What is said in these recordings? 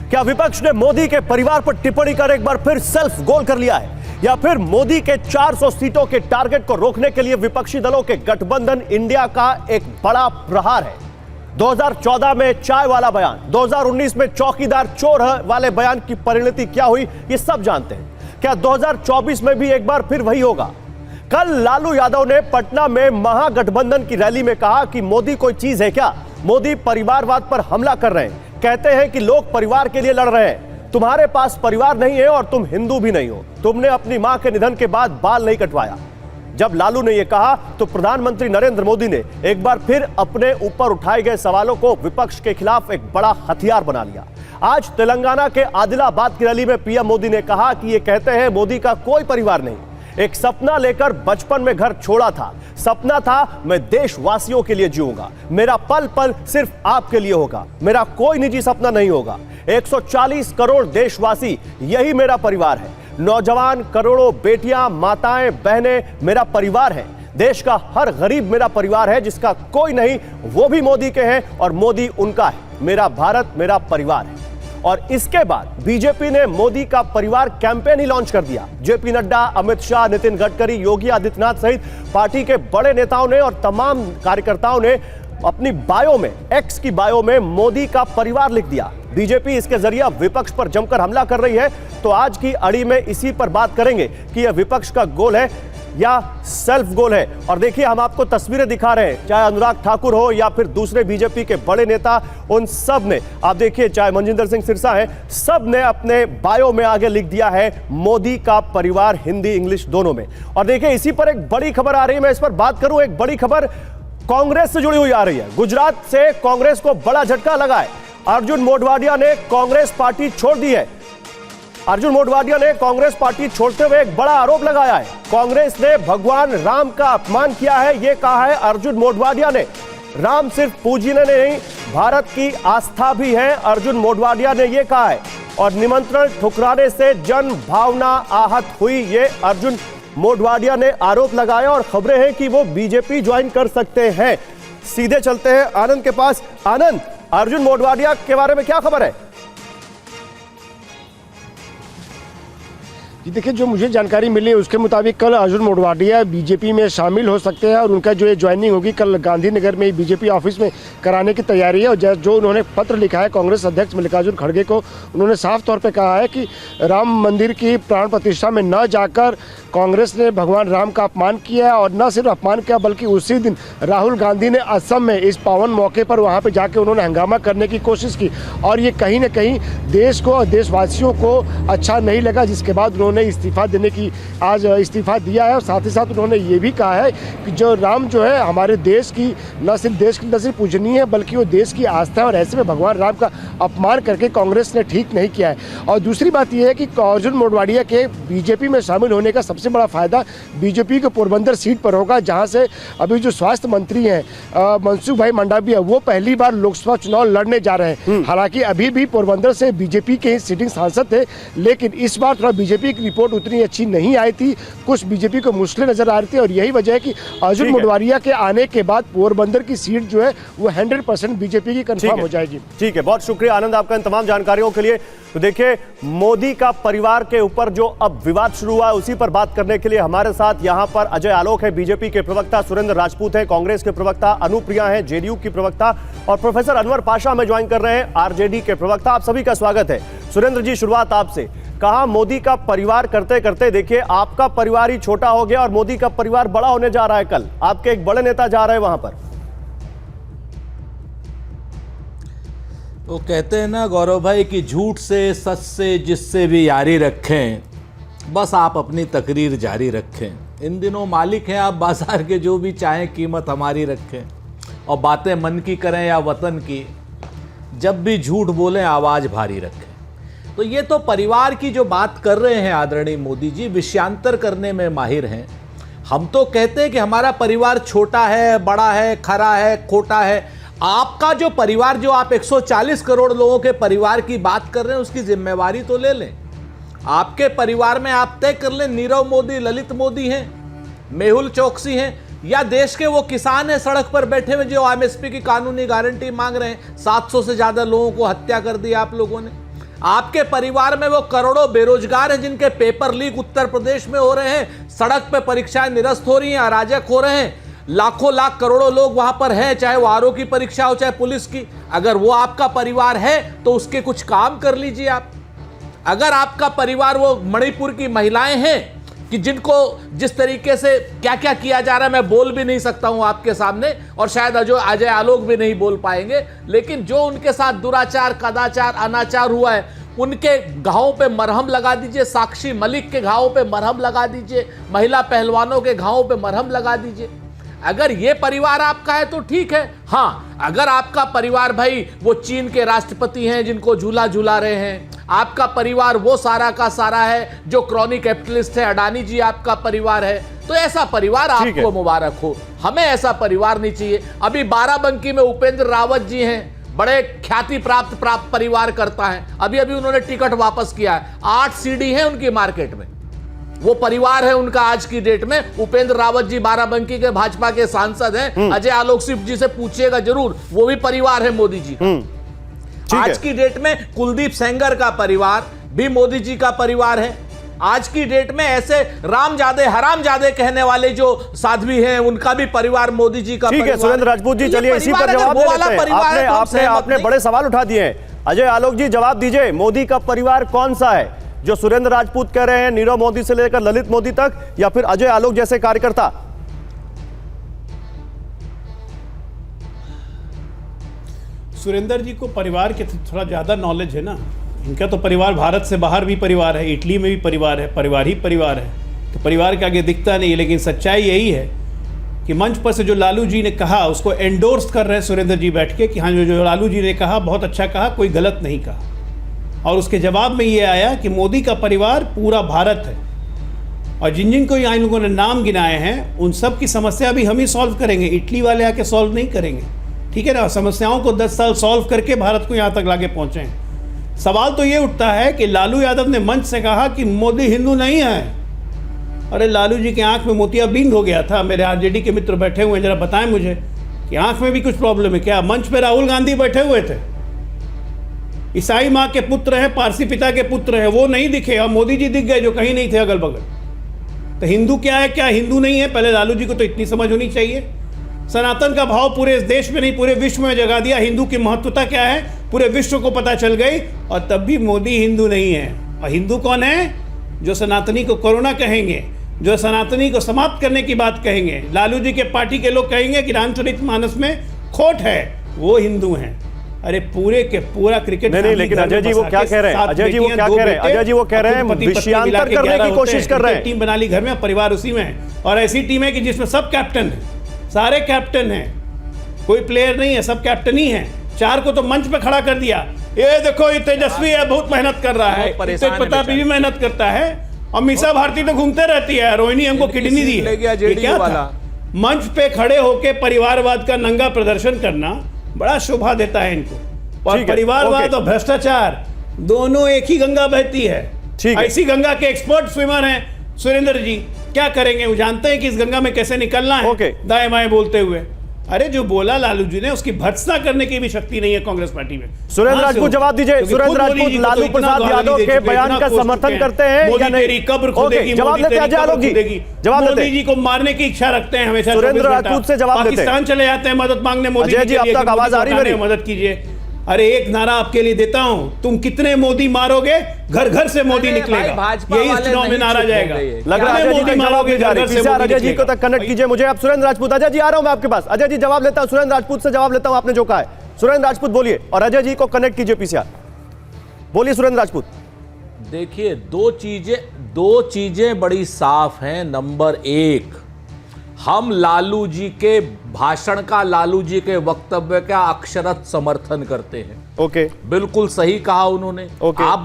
क्या विपक्ष ने मोदी के परिवार पर टिप्पणी कर एक बार फिर सेल्फ गोल कर लिया है, या फिर मोदी के 400 सीटों के टारगेट को रोकने के लिए विपक्षी दलों के गठबंधन इंडिया का एक बड़ा प्रहार है? 2014 में चाय वाला बयान, 2019 में चौकीदार चोर वाले बयान की परिणति क्या हुई, ये सब जानते हैं। क्या 2024 में भी एक बार फिर वही होगा? कल लालू यादव ने पटना में महागठबंधन की रैली में कहा कि मोदी कोई चीज है क्या? मोदी परिवारवाद पर हमला कर रहे हैं, कहते हैं कि लोग परिवार के लिए लड़ रहे हैं। तुम्हारे पास परिवार नहीं है और तुम हिंदू भी नहीं हो। तुमने अपनी मां के निधन के बाद बाल नहीं कटवाया। जब लालू ने यह कहा तो प्रधानमंत्री नरेंद्र मोदी ने एक बार फिर अपने ऊपर उठाए गए सवालों को विपक्ष के खिलाफ एक बड़ा हथियार बना लिया। आज तेलंगाना के आदिलाबाद की रैली में पीएम मोदी ने कहा कि ये कहते हैं मोदी का कोई परिवार नहीं। एक सपना लेकर बचपन में घर छोड़ा था, सपना था मैं देशवासियों के लिए जीऊंगा, मेरा पल पल सिर्फ आपके लिए होगा, मेरा कोई निजी सपना नहीं होगा। 140 करोड़ देशवासी, यही मेरा परिवार है। नौजवान, करोड़ों बेटियां, माताएं, बहनें मेरा परिवार है। देश का हर गरीब मेरा परिवार है, जिसका कोई नहीं वो भी मोदी के हैं और मोदी उनका है। मेरा भारत मेरा परिवार है। और इसके बाद बीजेपी ने मोदी का परिवार कैंपेन ही लॉन्च कर दिया। जेपी नड्डा, अमित शाह, नितिन गडकरी, योगी आदित्यनाथ सहित पार्टी के बड़े नेताओं ने और तमाम कार्यकर्ताओं ने अपनी बायो में, एक्स की बायो में मोदी का परिवार लिख दिया। बीजेपी इसके जरिए विपक्ष पर जमकर हमला कर रही है। तो आज की अड़ी में इसी पर बात करेंगे कि यह विपक्ष का गोल है या सेल्फ गोल है। और देखिए, हम आपको तस्वीरें दिखा रहे हैं, चाहे अनुराग ठाकुर हो या फिर दूसरे बीजेपी के बड़े नेता, उन सब ने, आप देखिए, चाहे मनजिंदर सिंह सिरसा है, सब ने अपने बायो में आगे लिख दिया है मोदी का परिवार, हिंदी इंग्लिश दोनों में। और देखिए, इसी पर एक बड़ी खबर आ रही है, मैं इस पर बात करूं। एक बड़ी खबर कांग्रेस से जुड़ी हुई आ रही है। गुजरात से कांग्रेस को बड़ा झटका लगा है। अर्जुन मोढवाडिया ने कांग्रेस पार्टी छोड़ दी है। अर्जुन मोढवाडिया ने कांग्रेस पार्टी छोड़ते हुए एक बड़ा आरोप लगाया है। कांग्रेस ने भगवान राम का अपमान किया है, यह कहा है अर्जुन मोढवाडिया ने। राम सिर्फ पूजने नहीं, भारत की आस्था भी है, अर्जुन मोढवाडिया ने यह कहा है। और निमंत्रण ठुकराने से जन भावना आहत हुई, ये अर्जुन मोढवाडिया ने आरोप लगाया। और खबरें हैं कि वो बीजेपी ज्वाइन कर सकते हैं। सीधे चलते हैं आनंद के पास। आनंद, अर्जुन मोढवाडिया के बारे में क्या खबर है? देखिए, जो मुझे जानकारी मिली उसके मुताबिक कल अर्जुन मोढवाडिया बीजेपी में शामिल हो सकते हैं और उनका जो ये ज्वाइनिंग होगी कल गांधीनगर में बीजेपी ऑफिस में कराने की तैयारी है। और जो उन्होंने पत्र लिखा है कांग्रेस अध्यक्ष मल्लिकार्जुन खड़गे को, उन्होंने साफ तौर पे कहा है कि राम मंदिर की प्राण प्रतिष्ठा में न जाकर कांग्रेस ने भगवान राम का अपमान किया और न सिर्फ अपमान किया बल्कि उसी दिन राहुल गांधी ने असम में इस पावन मौके पर वहाँ पर जाके उन्होंने हंगामा करने की कोशिश की। और ये कहीं ना कहीं देश को और देशवासियों को अच्छा नहीं लगा, जिसके बाद उन्होंने इस्तीफा देने की आज इस्तीफा दिया है। और साथ ही साथ उन्होंने ये भी कहा है कि जो राम जो है हमारे देश की न सिर्फ पूजनीय है बल्कि वो देश की आस्था है। और ऐसे में भगवान राम का अपमान करके कांग्रेस ने ठीक नहीं किया है। और दूसरी बात यह है कि अर्जुन मोढवाडिया के बीजेपी में शामिल होने का सबसे बड़ा फायदा बीजेपी के पोरबंदर सीट पर होगा, जहां से अभी जो स्वास्थ्य मंत्री हैं मनसुख भाई मंडाविया, वो पहली बार लोकसभा चुनाव लड़ने जा रहे हैं। हालांकि अभी भी पोरबंदर से बीजेपी के ही सिटिंग सांसद थे, लेकिन इस बार थोड़ा बीजेपी की रिपोर्ट उतनी अच्छी नहीं आई थी, कुछ बीजेपी को मुश्किलें नजर आ रही थी। और यही वजह है कि अर्जुन मोढवाडिया के आने के बाद पोरबंदर की सीट जो है वो 100% बीजेपी की कंफर्म हो जाएगी। ठीक है, बहुत शुक्रिया आनंद आपका इन तमाम जानकारियों के लिए। तो देखिए, मोदी का परिवार के ऊपर जो अब विवाद शुरू हुआ है उसी पर बात करने के लिए हमारे साथ यहां पर अजय आलोक है, बीजेपी के प्रवक्ता सुरेंद्र राजपूत है, कांग्रेस के प्रवक्ता अनुप्रिया है, जेडीयू की प्रवक्ता, और प्रोफेसर अनवर पाशा हमें ज्वाइन कर रहे हैं, आरजेडी के प्रवक्ता। आप सभी का स्वागत है। सुरेंद्र जी, शुरुआत आपसे। कहा मोदी का परिवार करते करते देखिए आपका परिवार ही छोटा हो गया और मोदी का परिवार बड़ा होने जा रहा है। कल आपके एक बड़े नेता जा रहे हैं वहां पर। वो कहते हैं ना गौरव भाई कि झूठ से, सच से, जिससे भी यारी रखें, बस आप अपनी तकरीर जारी रखें। इन दिनों मालिक हैं आप बाजार के, जो भी चाहें कीमत हमारी रखें। और बातें मन की करें या वतन की, जब भी झूठ बोलें आवाज़ भारी रखें। तो ये तो परिवार की जो बात कर रहे हैं आदरणीय मोदी जी, विषयांतर करने में माहिर हैं। हम तो कहते हैं कि हमारा परिवार छोटा है, बड़ा है, खरा है, खोटा है। आपका जो परिवार, जो आप 140 करोड़ लोगों के परिवार की बात कर रहे हैं, उसकी जिम्मेवारी तो ले लें। आपके परिवार में आप तय कर लें, नीरव मोदी, ललित मोदी हैं, मेहुल चौकसी हैं, या देश के वो किसान हैं सड़क पर बैठे हुए जो एमएसपी की कानूनी गारंटी मांग रहे हैं। 700 से ज्यादा लोगों को हत्या कर दी आप लोगों ने। आपके परिवार में वो करोड़ों बेरोजगार हैं जिनके पेपर लीक उत्तर प्रदेश में हो रहे हैं, सड़क पे परीक्षाएं निरस्त हो रही हैं, अराजक हो रहे हैं, लाखों लाख करोड़ों लोग वहां पर हैं, चाहे वो आरओ की परीक्षा हो चाहे पुलिस की। अगर वो आपका परिवार है तो उसके कुछ काम कर लीजिए आप। अगर आपका परिवार वो मणिपुर की महिलाएं हैं कि जिनको जिस तरीके से क्या क्या किया जा रहा है मैं बोल भी नहीं सकता हूं आपके सामने, और शायद अजय आलोक भी नहीं बोल पाएंगे, लेकिन जो उनके साथ दुराचार, कदाचार, अनाचार हुआ है उनके घावों पे मरहम लगा दीजिए। साक्षी मलिक के घावों पे मरहम लगा दीजिए, महिला पहलवानों के घावों पे मरहम लगा दीजिए। अगर ये परिवार आपका है तो ठीक है। हाँ, अगर आपका परिवार भाई वो चीन के राष्ट्रपति हैं जिनको झूला झूला रहे हैं, आपका परिवार वो सारा का सारा है जो क्रॉनी कैपिटलिस्ट है, अडानी जी आपका परिवार है, तो ऐसा परिवार आपको मुबारक हो। हमें ऐसा परिवार नहीं चाहिए। अभी बाराबंकी में उपेंद्र रावत जी हैं, बड़े ख्याति प्राप्त परिवार करता है, अभी अभी उन्होंने टिकट वापस किया है, 8 सीडी है उनकी मार्केट में, वो परिवार है उनका आज की डेट में। उपेंद्र रावत जी बाराबंकी के भाजपा के सांसद हैं, अजय आलोक सिंह जी से पूछिएगा जरूर, वो भी परिवार है मोदी जी का। आज की डेट में कुलदीप सेंगर का परिवार भी मोदी जी का परिवार है। आज की डेट में ऐसे रामजादे हरामजादे कहने वाले जो साध्वी हैं उनका भी परिवार मोदी जी का परिवार। ठीक है सुरेंद्र राजपूत जी, चलिए इसी पर जवाब देते हैं। आपने बड़े सवाल उठा दिए हैं। अजय आलोक जी जवाब दीजिए, मोदी का परिवार कौन सा है? जो सुरेंद्र राजपूत कह रहे हैं, नीरव मोदी से लेकर ललित मोदी तक, या फिर अजय आलोक जैसे कार्यकर्ता? सुरेंद्र जी को परिवार के थोड़ा ज़्यादा नॉलेज है ना। इनका तो परिवार भारत से बाहर भी परिवार है, इटली में भी परिवार है, परिवार ही परिवार है, तो परिवार के आगे दिखता नहीं है। लेकिन सच्चाई यही है कि मंच पर से जो लालू जी ने कहा उसको एंडोर्स कर रहे हैं सुरेंद्र जी बैठ के कि हाँ जो लालू जी ने कहा बहुत अच्छा कहा, कोई गलत नहीं कहा। और उसके जवाब में ये आया कि मोदी का परिवार पूरा भारत है, और जिन जिन को यहाँ इन लोगों ने नाम गिनाए हैं उन सब की समस्या भी हम ही सॉल्व करेंगे, इटली वाले आके सॉल्व नहीं करेंगे। ठीक है ना, समस्याओं को 10 साल सॉल्व करके भारत को यहाँ तक लाके पहुँचे हैं। सवाल तो ये उठता है कि लालू यादव ने मंच से कहा कि मोदी हिंदू नहीं है। अरे लालू जी की आंख में मोतियाबिंद हो गया था। मेरे आरजेडी के मित्र बैठे हुए हैं, जरा बताएं मुझे कि आंख में भी कुछ प्रॉब्लम है क्या? मंच पे राहुल गांधी बैठे हुए थे, ईसाई माँ के पुत्र हैं, पारसी पिता के पुत्र हैं, वो नहीं दिखे, और मोदी जी दिख गए जो कहीं नहीं थे अगल बगल। तो हिंदू क्या है, क्या हिंदू नहीं है? पहले लालू जी को तो इतनी समझ होनी चाहिए। सनातन का भाव पूरे इस देश में नहीं पूरे विश्व में जगा दिया। हिंदू की महत्वता क्या है पूरे विश्व को पता चल गई, और तब भी मोदी हिंदू नहीं है। और हिंदू कौन है? जो सनातनी को कोरोना कहेंगे, जो सनातनी को समाप्त करने की बात कहेंगे। लालू जी के पार्टी के लोग कहेंगे कि रामचरितमानस में खोट है, वो हिंदू हैं। अरे पूरे के पूरा क्रिकेट नहीं, लेकिन अजय जी वो क्या कह रहे हैं? अजय जी वो क्या कह रहे हैं? अजय जी वो कह रहे हैं विषयांतर करने की कोशिश कर रहे हैं। टीम बना ली घर में, परिवार उसी में है, और ऐसी टीम है कि जिसमें सब कैप्टन है, सारे कैप्टन हैं, कोई प्लेयर नहीं है, सब कैप्टन ही हैं। 4 को तो मंच पे खड़ा कर दिया, ये देखो ये तेजस्वी है, बहुत मेहनत कर रहा है, तेज प्रताप भी मेहनत करता है, और मीसा भारती तो घूमते रहती है, रोहिणी हमको किडनी दी है। ये क्या था? मंच पे खड़े होके परिवारवाद का नंगा प्रदर्शन करना बड़ा शोभा देता है इनको। और परिवारवाद और भ्रष्टाचार दोनों एक ही गंगा बहती है। ऐसी गंगा के एक्सपर्ट स्विमर हैं सुरेंद्र जी, क्या करेंगे? वो जानते हैं कि इस गंगा में कैसे निकलना है, दाएं बाएं बोलते हुए। अरे जो बोला लालू जी ने उसकी भर्त्सना करने की भी शक्ति नहीं है कांग्रेस पार्टी में। सुरेंद्र राजपूत जवाब दीजिए। सुरेंद्र राजपूत लालू प्रसाद यादव के बयान का समर्थन करते हैं या नहीं? कब्र खोदेगी, जवाब देते हैं अजय आलोक जी, जवाब देते हैं। मोदी जी को मारने की इच्छा रखते हैं हमेशा। सुरेंद्र राजपूत से जवाब देते हैं। पाकिस्तान चले जाते हैं मदद मांगने मोदी जी। अब तक आवाज आ रही है, मदद कीजिए। अरे एक नारा आपके लिए देता हूं, तुम कितने मोदी मारोगे, घर घर से मोदी निकलेगा, यही इस चुनाव में नारा जाएगा। लग रहा है अजय जी मारोगे, अजय जी को तक कनेक्ट कीजिए मुझे। अब सुरेंद्र राजपूत, अजय जी आ रहा हूं मैं आपके पास। अजय जी जवाब लेता हूं, सुरेंद्र राजपूत से जवाब लेता हूं, आपने जो कहा है। सुरेंद्र राजपूत बोलिए, और अजय जी को कनेक्ट कीजिए पीसीआर। बोलिए सुरेंद्र राजपूत। देखिए दो चीजें बड़ी साफ हैं। नंबर 1, हम लालू जी के भाषण का, लालू जी के वक्तव्य का अक्षरशः समर्थन करते हैं। ओके, बिल्कुल सही कहा उन्होंने। आप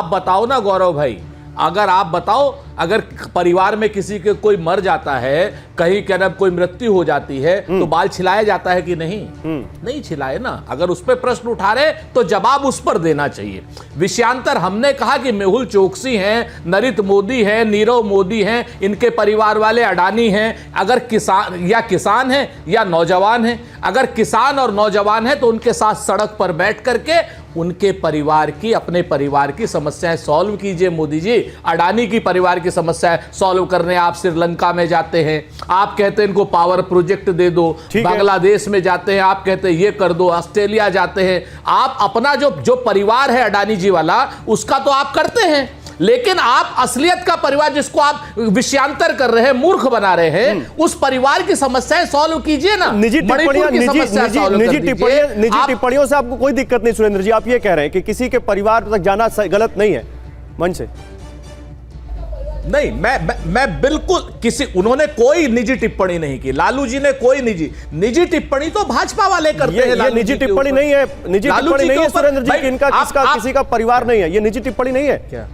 बताओ ना गौरव भाई, अगर आप बताओ, अगर परिवार में किसी के कोई मर जाता है, कहीं क्या कोई मृत्यु हो जाती है, तो बाल छिलाया जाता है कि नहीं? नहीं छिलाए ना। अगर उस पर प्रश्न उठा रहे तो जवाब उस पर देना चाहिए। विषयांतर हमने कहा कि मेहुल चोकसी हैं, नरेंद्र मोदी हैं, नीरव मोदी हैं, इनके परिवार वाले अडानी हैं। अगर किसान हैं या नौजवान हैं, अगर किसान और नौजवान हैं तो उनके साथ सड़क पर बैठ करके उनके परिवार की, अपने परिवार की समस्याएं सॉल्व कीजिए मोदी जी। अडानी की परिवार की समस्याएं सॉल्व करने आप श्रीलंका में जाते हैं, आप कहते हैं इनको पावर प्रोजेक्ट दे दो, बांग्लादेश में जाते हैं आप कहते हैं ये कर दो, ऑस्ट्रेलिया जाते हैं, आप अपना जो परिवार है अडानी जी वाला उसका तो आप करते हैं, लेकिन आप असलियत का परिवार जिसको आप विषयांतर कर रहे हैं, मूर्ख बना रहे हैं, उस परिवार की समस्याएं सॉल्व कीजिए ना। निजी टिप्पणियां, निजी टिप्पणियों से आपको कोई दिक्कत नहीं सुरेंद्र जी, आप ये कह रहे हैं कि किसी के परिवार तक जाना गलत नहीं है मंच से? नहीं, मैं बिल्कुल किसी, उन्होंने कोई निजी टिप्पणी नहीं की, लालू जी ने कोई निजी टिप्पणी तो भाजपा वाले करते हैं। ये निजी टिप्पणी नहीं है, निजी टिप्पणी नहीं है सुरेंद्र जी कि इनका किसी का परिवार नहीं है, ये निजी टिप्पणी नहीं है क्या?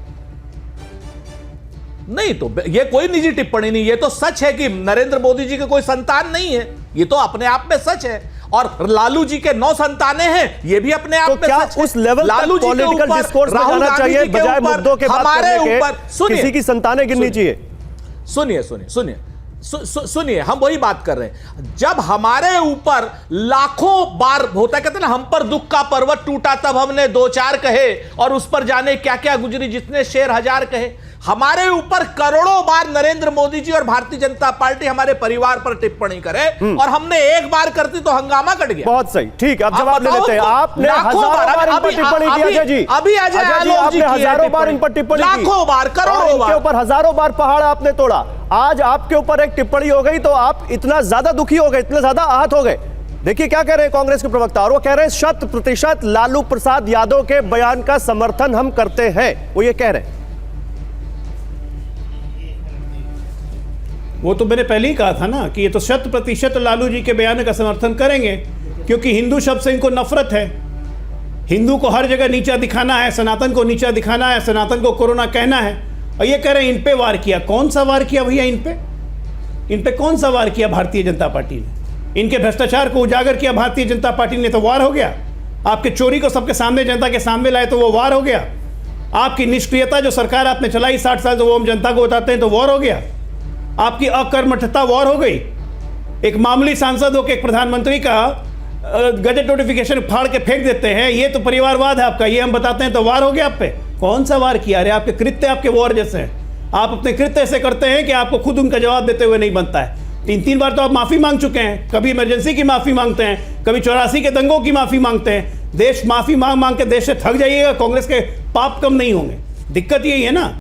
नहीं, तो ये कोई निजी टिप्पणी नहीं, ये तो सच है कि नरेंद्र मोदी जी के कोई संतान नहीं है, ये तो अपने आप में सच है, और लालू जी के 9 संतानें हैं, ये भी अपने आप में सच है। उस लेवल लालू जी के ऊपर डिस्कोर्स में जाना चाहिए बजाय मुद्दों के बात करने के किसी की संतानें गिननी चाहिए। सुनिए, हम वही बात कर रहे हैं। जब हमारे ऊपर लाखों बार होता है, कहते हैं ना, हम पर दुख का पर्वत टूटा तब हमने 2-4 कहे, और उस पर जाने क्या क्या गुजरी जितने शेर हजार कहे। हमारे ऊपर करोड़ों बार नरेंद्र मोदी जी और भारतीय जनता पार्टी हमारे परिवार पर टिप्पणी करे, और हमने एक बार करती तो हंगामा कट गया। बहुत सही, ठीक है, अब जवाब ले लेते हैं। आपने हजारों बार इन पर टिप्पणी की, अजय जी, अभी अजय जी आपने हजारों बार इन पर टिप्पणी की, लाखों बार, करोड़ों बार, इनके ऊपर हजारों बार पहाड़ आपने तोड़ा। आज आपके ऊपर एक टिप्पणी हो गई तो आप इतना ज्यादा दुखी हो गए, इतने ज्यादा आहत हो गए। देखिए क्या कह रहे हैं कांग्रेस के प्रवक्ता, और वो कह रहे हैं 100% लालू प्रसाद यादव के बयान का समर्थन हम करते हैं, वो ये कह रहे हैं। वो तो मैंने पहले ही कहा था ना कि ये तो 100% लालू जी के बयान का समर्थन करेंगे, क्योंकि हिंदू शब्द से इनको नफरत है। हिंदू को हर जगह नीचा दिखाना है, सनातन को नीचा दिखाना है, सनातन को कोरोना कहना है, और ये कह रहे हैं इन पे वार किया। कौन सा वार किया भैया? इन पे कौन सा वार किया भारतीय जनता पार्टी ने? इनके भ्रष्टाचार को उजागर किया भारतीय जनता पार्टी ने तो वार हो गया। आपके चोरी को सबके सामने, जनता के सामने लाए तो वो वार हो गया। आपकी निष्क्रियता जो सरकार आपने चलाई 60 साल, तो वो हम जनता को बताते हैं तो वार हो गया। आपकी अकर्मठता वार हो गई। एक मामूली सांसद हो के एक प्रधानमंत्री का गजट नोटिफिकेशन फाड़ के फेंक देते हैं, ये तो परिवारवाद है आपका, ये हम बताते हैं तो वार हो गया आप पे। कौन सा वार किया? अरे आपके कृत्य आपके वार जैसे हैं, आप अपने कृत्य ऐसे करते हैं कि आपको खुद उनका जवाब देते हुए नहीं बनता है। 3-3 बार तो आप माफी मांग चुके हैं, कभी इमरजेंसी की माफी मांगते हैं, कभी 84 के दंगों की माफी मांगते हैं। देश माफी मांग मांग के देश से थक जाइएगा, कांग्रेस के पाप कम नहीं होंगे। दिक्कत यही है ना।